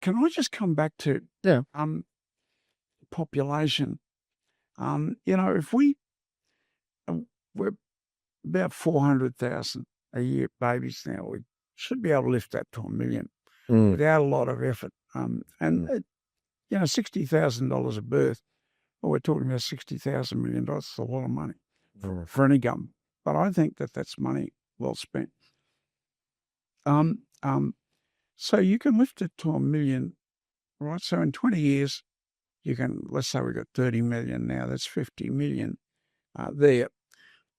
can I just come back to population? If we're about 400,000 a year babies now, we should be able to lift that to 1 million without a lot of effort. $60,000 a birth. Well, we're talking about $60,000 million. It's a lot of money for any government. But I think that's money well spent. So you can lift it to 1 million, right? So in 20 years, let's say we've got 30 million now. That's 50 million there.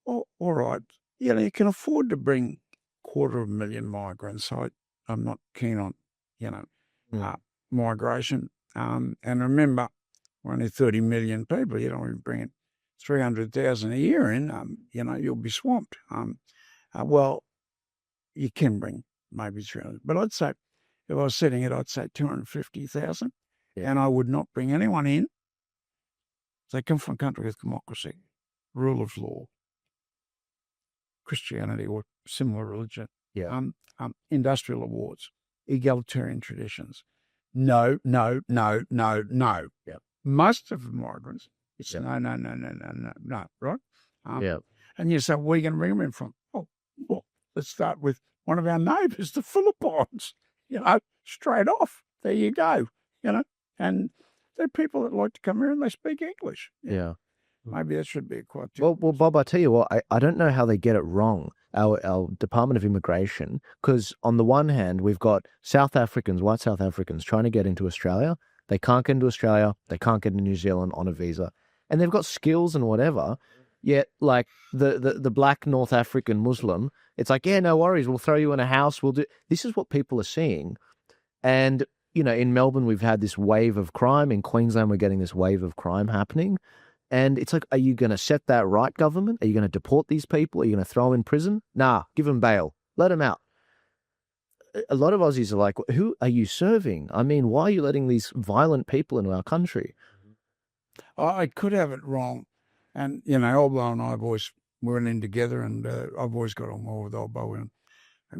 All right. You can afford to bring 250,000 migrants. I'm not keen on, migration. And remember, we're only 30 million people. You don't even bring in 300,000 a year in, you'll be swamped. Well, you can bring maybe 300. But I'd say, if I was setting it, I'd say 250,000. Yeah. And I would not bring anyone in. They come from a country with democracy, rule of law, Christianity or similar religion, industrial awards, egalitarian traditions. No. Yeah. Most of the migrants, it's no, right? And you say, where are you going to bring them in from? Oh, well, let's start with one of our neighbours, the Philippines, straight off. There you go, and they're people that like to come here and they speak English. Yeah. Maybe that should be quite well, Bob, I tell you what, I don't know how they get it wrong, our Department of Immigration, because on the one hand, we've got white South Africans trying to get into Australia. They can't get into Australia. They can't get into New Zealand on a visa. And they've got skills and whatever. Yet, like the black North African Muslim, it's like, yeah, no worries. We'll throw you in a house. We'll do. This is what people are seeing. And, in Melbourne, we've had this wave of crime. In Queensland, we're getting this wave of crime happening. And it's like, are you going to set that right, government? Are you going to deport these people? Are you going to throw them in prison? Nah, give them bail. Let them out. A lot of Aussies are like, who are you serving? I mean, why are you letting these violent people into our country? I could have it wrong. And, Olbo and I have always went in together, and I've always got on well with Olbo. And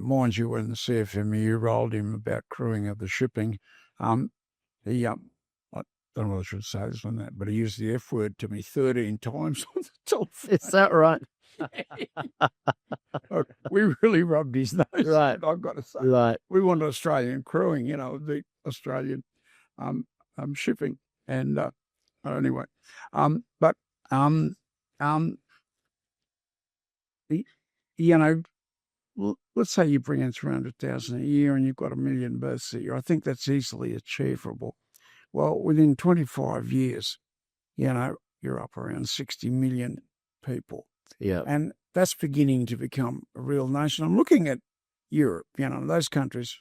mind you, when the CFMEU rolled him about crewing of the shipping, he I don't know what I should say this on that, but he used the F word to me 13 times on the telephone. Is that right? We really rubbed his nose. Right. I've got to say. Right. We wanted Australian crewing, the Australian shipping. And anyway, let's say you bring in 300,000 a year and you've got 1 million births a year. I think that's easily achievable. Well, within 25 years, you're up around 60 million people. Yeah. And that's beginning to become a real nation. I'm looking at Europe, those countries.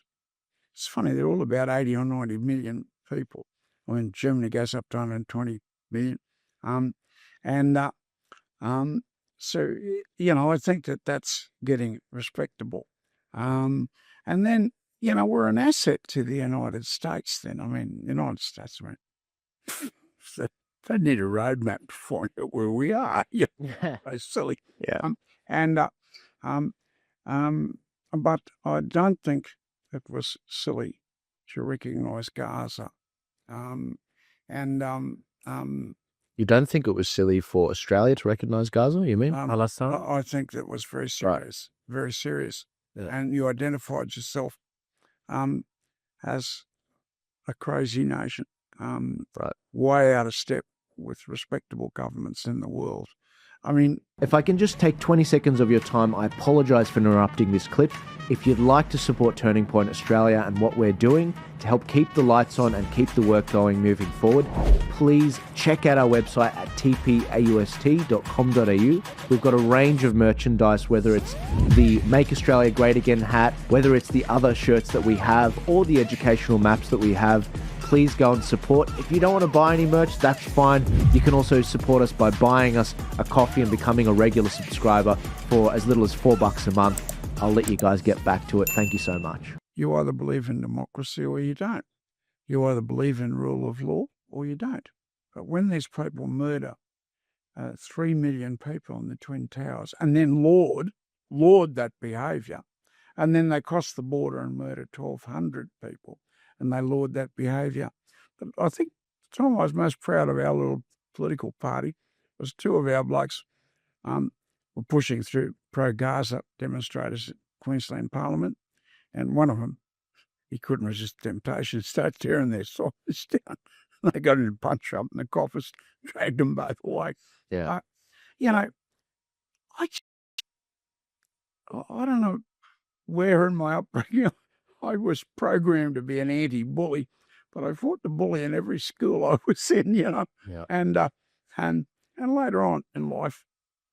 It's funny, they're all about 80 or 90 million people. I mean, Germany goes up to 120 million. So, I think that's getting respectable. And then, we're an asset to the United States then. I mean, the United States, they need a roadmap to find out where we are. It's silly. Yeah. But I don't think it was silly to recognise Gaza. You don't think it was silly for Australia to recognise Gaza, you mean? I think that was very serious. Right. Very serious. Yeah. And you identified yourself as a crazy nation, right, way out of step with respectable governments in the world. I mean, if I can just take 20 seconds of your time, I apologise for interrupting this clip. If you'd like to support Turning Point Australia and what we're doing to help keep the lights on and keep the work going moving forward, please check out our website at tpaust.com.au. We've got a range of merchandise, whether it's the Make Australia Great Again hat, whether it's the other shirts that we have, or the educational maps that we have. Please go and support. If you don't want to buy any merch, that's fine. You can also support us by buying us a coffee and becoming a regular subscriber for as little as $4 a month. I'll let you guys get back to it. Thank you so much. You either believe in democracy or you don't. You either believe in rule of law or you don't. But when these people murder 3 million people in the Twin Towers and then laud that behaviour, and then they cross the border and murder 1,200 people, and they laud that behaviour. But I think the time I was most proud of our little political party was two of our blokes were pushing through pro-Gaza demonstrators at Queensland Parliament, and one of them, he couldn't resist the temptation, started tearing their socks down. They got in a punch up, and the coppers dragged them both away. Yeah. You know, I don't know where in my upbringing I was programmed to be an anti-bully, but I fought the bully in every school I was in, you know. Yeah. And later on in life,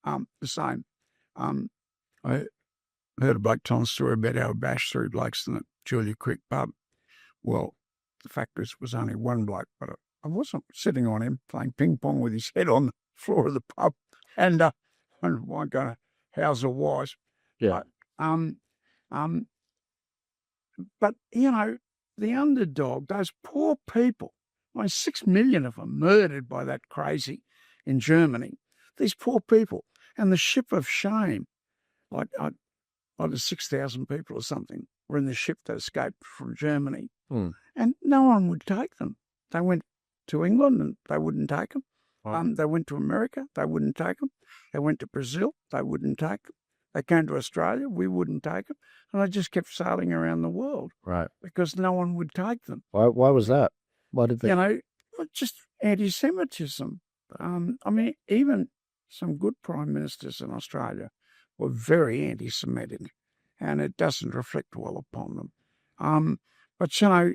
the same. I heard a bloke telling a story about how I bashed three blokes in the Julia Creek pub. Well, the fact is, it was only one bloke, but I wasn't sitting on him playing ping pong with his head on the floor of the pub, and I wasn't going to house or wise. Yeah. But you know, the underdog, those poor people. 6 million of them murdered by that crazy in Germany. These poor people, and the ship of shame, like 6,000 people or something were in the ship that escaped from Germany, and no one would take them. They went to England and they wouldn't take them. Right. They went to America, they wouldn't take them. They went to Brazil, they wouldn't take them. They came to Australia, we wouldn't take them. And they just kept sailing around the world. Right. Because no one would take them. Why was that? Why did they? You know, just anti-Semitism. I mean, even some good prime ministers in Australia were very anti-Semitic, and it doesn't reflect well upon them. But, you know,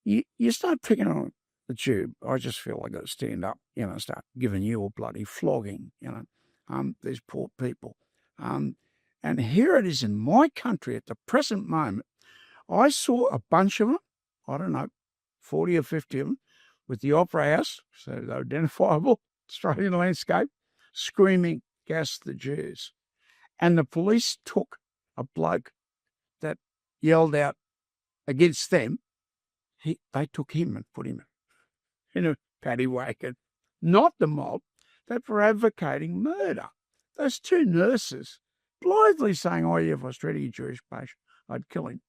you start picking on the Jew, I just feel I got to stand up, you know, start giving you a bloody flogging, you know, these poor people. And here it is in my country at the present moment. I saw a bunch of them, I don't know, 40 or 50 of them, with the Opera House, so they're identifiable, Australian landscape, screaming, "Gas the Jews." And the police took a bloke that yelled out against them. They took him and put him in a paddy wagon, not the mob, that were advocating murder. Those two nurses blithely saying, "Oh, yeah, if I was treating a Jewish patient, I'd kill him."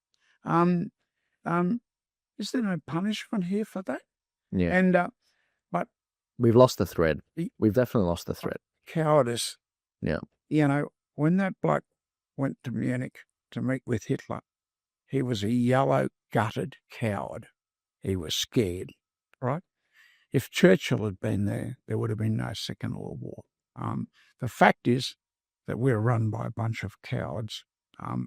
Is there no punishment here for that? Yeah. And but we've lost the thread. We've definitely lost the thread. Cowardice. Yeah. You know, when that bloke went to Munich to meet with Hitler, he was a yellow-gutted coward. He was scared, right? If Churchill had been there, there would have been no Second World War. The fact is that we're run by a bunch of cowards,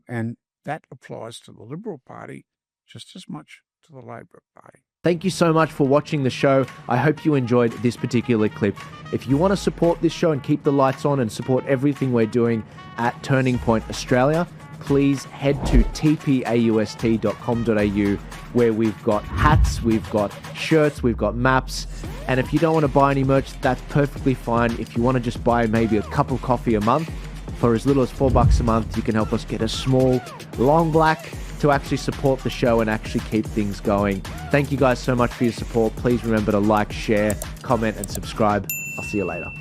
and that applies to the Liberal Party just as much to the Labor Party. Thank you so much for watching the show. I hope you enjoyed this particular clip. If you want to support this show and keep the lights on and support everything we're doing at Turning Point Australia, please head to tpaust.com.au, where we've got hats, we've got shirts, we've got maps. And if you don't want to buy any merch, that's perfectly fine. If you want to just buy maybe a cup of coffee a month, for as little as $4 a month, you can help us get a small, long black to actually support the show and actually keep things going. Thank you guys so much for your support. Please remember to like, share, comment, and subscribe. I'll see you later.